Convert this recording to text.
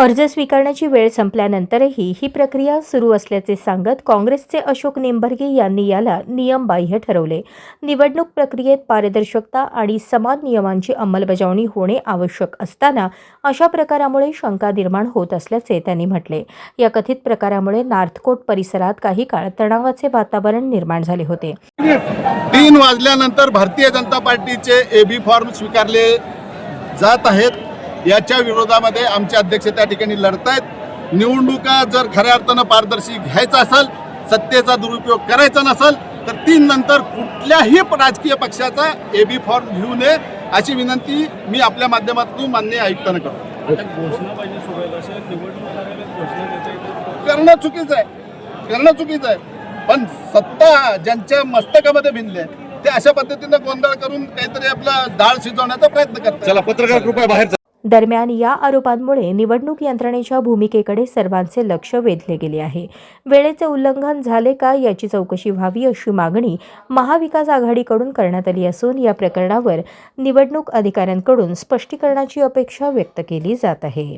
अर्ज स्वीकारण्याची वेळ संपल्यानंतरही ही प्रक्रिया सुरू असल्याचे सांगत काँग्रेसचे अशोक निंभर्गे यांनी याला नियमबाह्य ठरवले. निवडणूक प्रक्रियेत पारदर्शकता आणि समान नियमांची अंमलबजावणी होणे आवश्यक असताना अशा प्रकारामुळे शंका निर्माण होत असल्याचे त्यांनी म्हटले. या कथित प्रकारामुळे नार्थकोट परिसरात काही काळ तणावाचे वातावरण निर्माण झाले होते. 3 वाजल्यानंतर भारतीय जनता पार्टीचे एबी फॉर्म स्वीकारले जात आहेत. याच्या विरोधामध्ये आमचे अध्यक्ष त्या ठिकाणी लढतायत. निवडणुका जर खऱ्या अर्थानं पारदर्शी घ्यायचा असेल, सत्तेचा दुरुपयोग करायचा नसेल तर 3 नंतर कुठल्याही राजकीय पक्षाचा एबी फॉर्म घेऊ नये अशी विनंती मी आपल्या माध्यमातून माननीय आयुक्तांना करतो. करणं चुकीचं आहे. पण सत्ता ज्यांच्या मस्तकामध्ये भिनले ते अशा पद्धतीनं गोंधळ करून काहीतरी आपला डाळ शिजवण्याचा प्रयत्न करतात. चला पत्रकार कृपया बाहेर. दरम्यान या आरोपांमुळे निवडणूक यंत्रणेच्या भूमिकेकडे सर्वांचे लक्ष वेधले गेले आहे. वेळेचे उल्लंघन झाले का याची चौकशी व्हावी अशी मागणी महाविकास आघाडीकडून करण्यात आली असून या प्रकरणावर निवडणूक अधिकाऱ्यांकडून स्पष्टीकरणाची अपेक्षा व्यक्त केली जात आहे.